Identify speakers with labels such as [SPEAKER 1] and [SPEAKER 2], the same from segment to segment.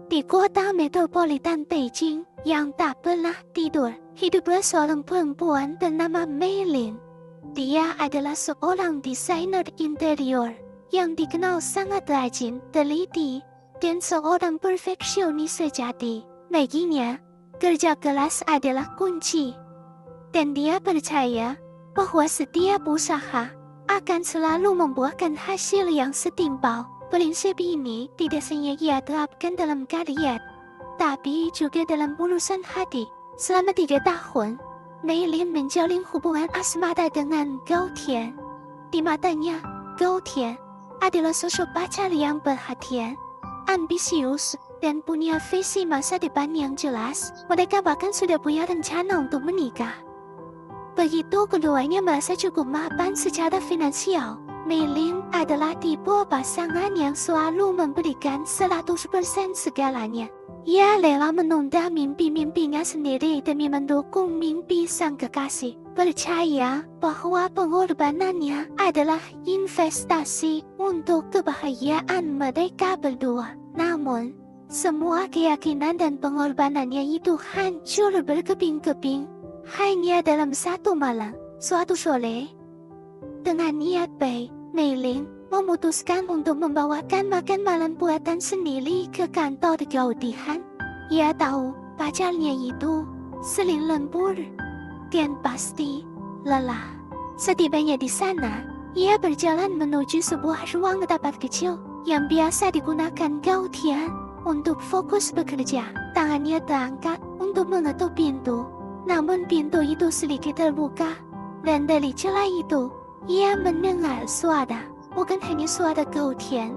[SPEAKER 1] di kota metropolitan Beijing yang tak pernah tidur, hiduplah seorang perempuan bernama Meilin. Dia adalah seorang desainer interior yang dikenal sangat rajin, teliti, dan seorang perfeksionis sejati. Baginya, kerja keras adalah kunci. Dan dia percaya bahwa setiap usaha akan selalu membuahkan hasil yang setimpal. Prinsip ini tidak hanya ia terapkan dalam karya, tapi juga dalam urusan hati. Selama 3 tahun, Meilin menjalin hubungan asmara dengan Gou Tian. Di matanya, Gou Tian adalah sosok pacar yang perhatian, ambisius, dan punya visi masa depan yang jelas. Mereka bahkan sudah punya rencana untuk menikah. Begitu keduanya merasa cukup mapan secara finansial, Meilin adalah tipe pasangan yang selalu memberikan 100% segalanya. Ia rela menunda mimpi-mimpinya sendiri demi mendukung mimpi sang kekasih. Percaya bahwa pengorbanannya adalah investasi untuk kebahagiaan mereka berdua. Namun, semua keyakinan dan pengorbanannya itu hancur berkeping-keping hanya dalam satu malam. Suatu sore, dengan niat baik, Meilin memutuskan untuk membawakan makan malam buatan sendiri ke kantor Gou Tian. Ia tahu pacarnya itu sering lembur dan pasti lelah. Setibanya di sana, ia berjalan menuju sebuah ruang rapat kecil yang biasa digunakan Gou Tian untuk fokus bekerja. Tangannya terangkat untuk mengetuk pintu, namun pintu itu sedikit terbuka, dan dari celah itu, ia mendengar suara. Bukan hanya suara Gou Tian,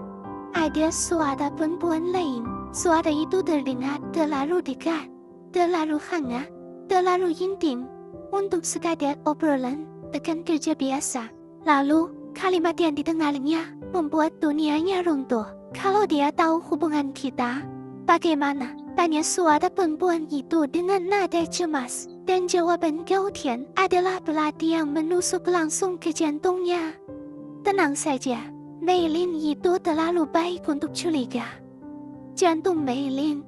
[SPEAKER 1] ada suara perempuan lain. Suara itu terdengar terlalu dekat, terlalu hangat, terlalu intim untuk sekadar obrolan rekan kerja biasa. Lalu, kalimat yang didengarnya membuat dunianya runtuh. Kalau dia tahu hubungan kita, bagaimana? Tanya suara perempuan itu dengan nada cemas. Dan jawaban Gou Tian adalah belati yang menusuk langsung ke jantungnya. Tenang saja, Meilin itu terlalu baik untuk curiga. Jantung Meilin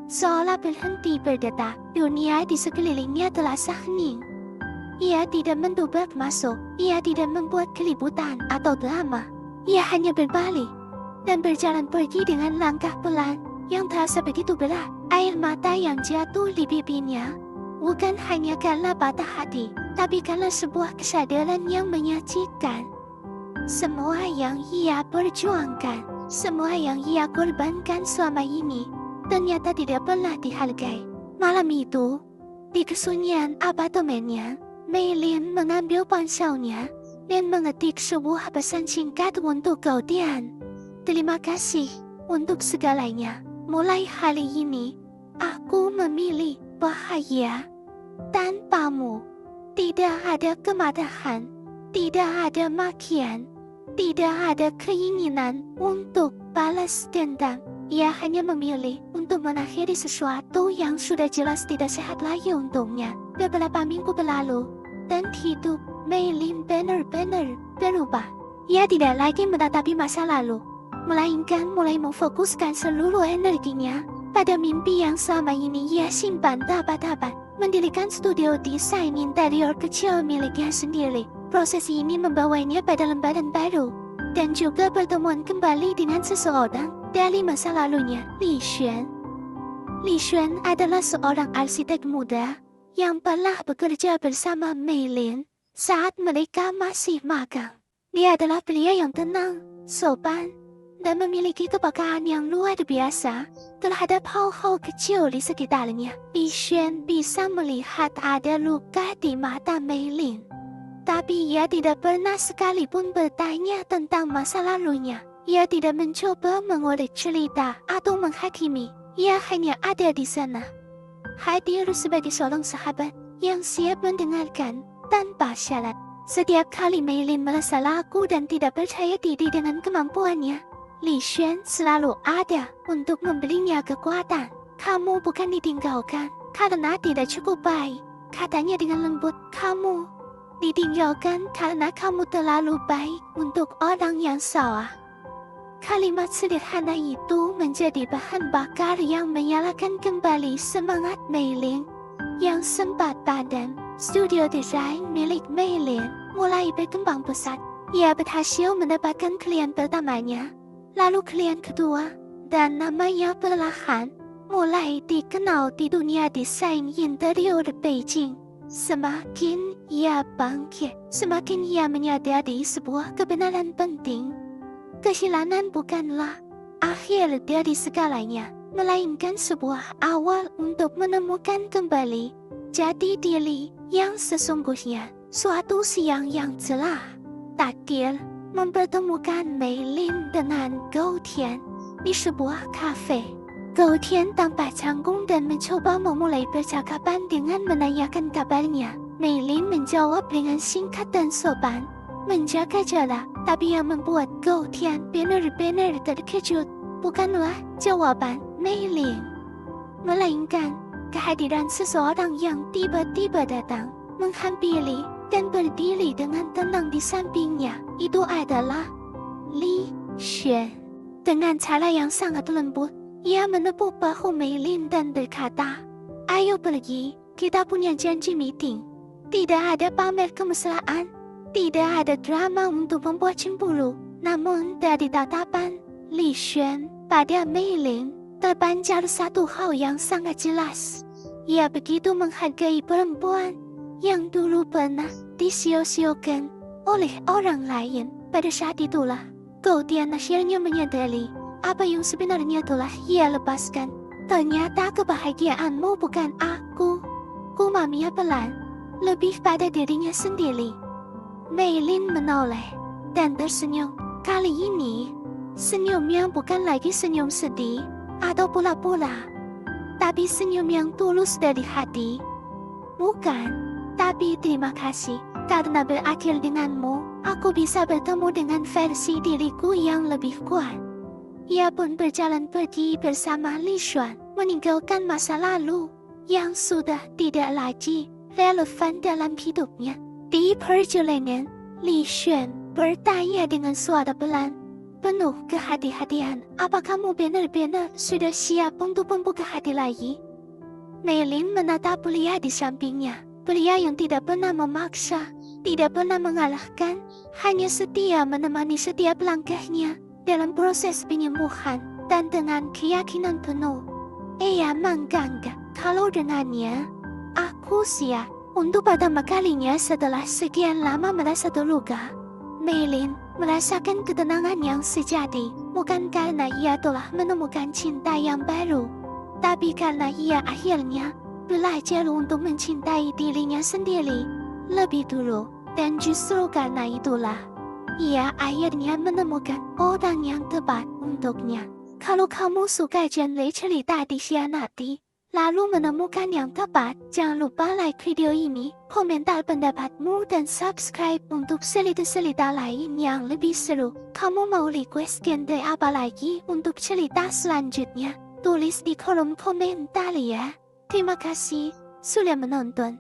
[SPEAKER 1] seolah berhenti berdetak. Dunia di sekelilingnya terasa hening. Ia tidak mencoba masuk, ia tidak membuat keributan atau drama. Ia hanya berbalik dan berjalan pergi dengan langkah pelan yang terasa begitu berat. Air mata yang jatuh di pipinya bukan hanya karena patah hati, tapi karena sebuah kesadaran yang menyakitkan. Semua yang ia perjuangkan, semua yang ia korbankan selama ini, ternyata tidak pernah dihargai. Malam itu, di kesunyian apartemennya, Meilin mengambil ponselnya dan mengetik sebuah pesan singkat untuk Gou Tian. Terima kasih untuk segalanya. Mulai hari ini, aku memilih bahagia tanpamu. Tidak ada kemarahan, tidak ada makian, tidak ada keinginan untuk balas dendam. Ia hanya memilih untuk mengakhiri sesuatu yang sudah jelas tidak sehat lagi untuknya. Beberapa minggu berlalu, dan hidup Meilin benar-benar berubah. Ia tidak lagi menatapi masa lalu, melainkan mulai memfokuskan seluruh energinya pada mimpi yang selama ini ia simpan rapat-rapat. Mendirikan studio desain interior kecil miliknya sendiri. Proses ini membawanya pada lembaran baru, dan juga pertemuan kembali dengan seseorang dari masa lalunya, Li Xuan. Li Xuan adalah seorang arsitek muda yang pernah bekerja bersama Meilin saat mereka masih magang. Dia adalah pria yang tenang, sopan, dan memiliki kepekaan yang luar biasa terhadap hal-hal kecil di sekitarnya. Li Xuan bisa melihat ada luka di mata Meilin, tapi ia tidak pernah sekalipun bertanya tentang masa lalunya. Ia tidak mencoba mengorek cerita atau menghakimi. Ia hanya ada di sana, hadir sebagai seorang sahabat yang siap mendengarkan tanpa syarat. Setiap kali Meilin merasa ragu dan tidak percaya diri dengan kemampuannya, Li Xuan selalu ada untuk memberinya kekuatan. Kamu bukan ditinggalkan karena tidak cukup baik, katanya dengan lembut. Kamu ditinggalkan karena kamu terlalu baik untuk orang yang salah. Kalimat sederhana itu menjadi bahan bakar yang menyalakan kembali semangat Mei Lin yang sempat padam. Studio desain milik Mei Lin mulai berkembang pesat. Ia berhasil mendapatkan klien pertamanya, lalu klien kedua, dan namanya perlahan mulai dikenal di dunia desain interior Beijing. Semakin ia bangkit, semakin ia menyadari sebuah kebenaran penting. Kehilangan bukanlah akhir dari segalanya, melainkan sebuah awal untuk menemukan kembali jati diri yang sesungguhnya. Suatu siang yang cerah, takdir mempertemukan Mei Lin dengan Gou Tian di sebuah kafe. Gou Tian tampak canggung dan mencoba memulai percakapan dengan menanyakan kabarnya. Mei Lin menjawab dengan singkat dan sopan, menjaga jarak, tapi yang membuat Gou Tian benar-benar terkejut bukanlah jawaban Mei Lin, melainkan kehadiran seseorang yang tiba-tiba datang, menghampiri dan berdiri dengan tenang di sampingnya. Itu adalah Li Xuan. Dengan cara yang sangat lembut, ia menepuk bahu Mei Lin dan berkata, "Ayo pergi, kita punya janji meeting. Tidak ada pamer kemesraan, tidak ada drama untuk membuat cemburu." Namun dari tatapan Li Xuan pada Mei Lin terpancar satu hal yang sangat jelas. Ia begitu menghargai perempuan yang dulu pernah disio-siokan oleh orang lain. Pada saat itulah Gou Tian akhirnya menyadari apa yang sebenarnya telah ia lepaskan. Ternyata kebahagiaanmu bukan aku. Gumamnya pelan, lebih pada dirinya sendiri. Mei Lin menoleh dan tersenyum. Kali ini senyumnya bukan lagi senyum sedih atau pura-pura, tapi senyum yang tulus dari hati. "Bukan, tapi terima kasih. Karena berakhir denganmu, aku bisa bertemu dengan versi diriku yang lebih kuat." Ia pun berjalan pergi bersama Li Xuan, meninggalkan masa lalu yang sudah tidak lagi relevan dalam hidupnya. Di perjalanan, Li Xuan bertanya dengan suara pelan, penuh kehati-hatian, "Apa kamu benar-benar sudah siap untuk membuka hati lagi?" Mei Lin menatap pria di sampingnya, pria yang tidak pernah memaksa, tidak pernah mengalahkan, hanya setia menemani setiap langkahnya dalam proses penyembuhan, dan dengan keyakinan penuh, ia menganggap kalau dengannya, aku siap. Untuk pertama kalinya setelah sekian lama merasa terluka, Mei Lin merasakan ketenangan yang sejati, bukan karena ia telah menemukan cinta yang baru, tapi karena ia akhirnya belajar untuk mencintai dirinya sendiri lebih dulu. Dan justru karena itulah ia akhirnya menemukan orang yang tepat untuknya. Kalau kamu suka genre cerita dikhianati, lalu menemukan yang tepat, jangan lupa like video ini, komentar pendapatmu, dan subscribe untuk cerita-cerita lain yang lebih seru. Kamu mau request genre apa lagi untuk cerita selanjutnya? Tulis di kolom komentar ya. Terima kasih sudah menonton.